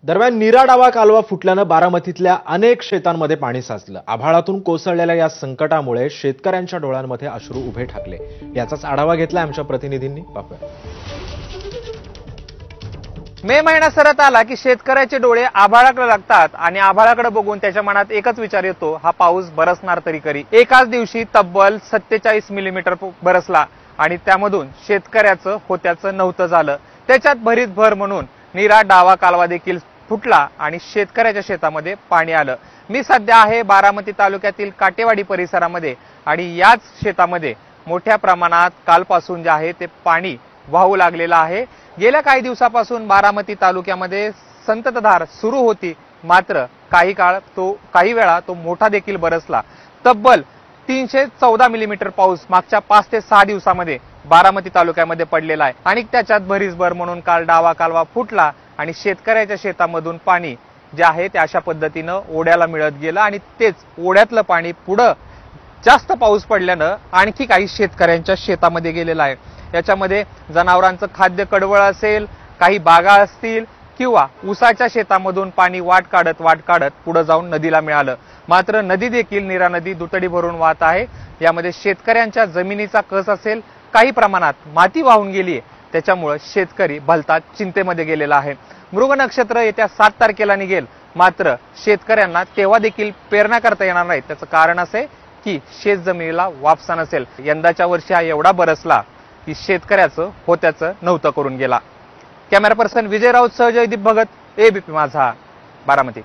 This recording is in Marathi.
दरम्यान नीरा डावा कालवा फुटल्यानं बारामतीतल्या अनेक शेतांमध्ये पाणी साचलं। आभाळातून कोसळलेल्या या संकटामुळे शेतकऱ्यांच्या डोळ्यांमध्ये अश्रू उभे ठाकले। याचाच आढावा घेतला आमच्या प्रतिनिधींनी। पाहूया। मे महिना सरत आला की शेतकऱ्याचे डोळे आभाळाकडे लागतात आणि आभाळाकडे बघून त्याच्या मनात एकच विचार येतो, हा पाऊस बरसणार तरी कधी। एकाच दिवशी तब्बल 47 मिलीमीटर बरसला आणि त्यामधून शेतकऱ्याचं होत्याचं नव्हतं झालं। त्याच्यात भरीत भर म्हणून नीरा डावा कालवा देखील फुटला आणि शेतकऱ्याच्या शेतामध्ये पाणी आलं। मी सध्या आहे बारामती तालुक्यातील काटेवाडी परिसरामध्ये आणि याच शेतामध्ये मोठ्या प्रमाणात कालपासून जे आहे ते पाणी वाहू लागलेलं आहे। गेल्या काही दिवसापासून बारामती तालुक्यामध्ये संततधार सुरू होती, मात्र काही वेळा तो मोठा देखील बरसला। तब्बल 314 मिलीमीटर पाऊस मागच्या 5 ते 6 दिवसामध्ये बारामती तालुक्यामध्ये पडलेला आहे आणि त्याच्यात भरीसभर म्हणून काल डावा कालवा फुटला आणि शेतकऱ्याच्या शेतामधून पाणी जे आहे ते अशा पद्धतीनं ओढ्याला मिळत गेलं आणि तेच ओढ्यातलं पाणी पुढे जास्त पाऊस पडल्यानं आणखी काही शेतकऱ्यांच्या शेतामध्ये गेलेलं आहे। याच्यामध्ये जनावरांचं खाद्य कडवळ असेल, काही बागा असतील किंवा ऊसाच्या शेतामधून पाणी वाट काढत पुढे जाऊन नदीला मिळालं। मात्र नदी देखील नीरा नदी दुतडी भरून वाहत आहे। यामध्ये शेतकऱ्यांच्या जमिनीचा कस असेल, काही प्रमाणात माती वाहून गेली, त्याच्यामुळे शेतकरी भलता चिंतेमध्ये गेलेला आहे। मृग नक्षत्र येत्या 7 तारखेला निघेल, मात्र शेतकऱ्यांना तेव्हा देखील पेरण्या करता येणार नाही। त्याचं कारण असे की शेत जमिनीला वापसा नसेल। यंदाच्या वर्षी हा एवढा बरसला की शेतकऱ्याचं होत्याचं नव्हतं करून गेला। कॅमेरा पर्सन विजय राऊत सह जयदीप भगत, एबीपी माझा, बारामती।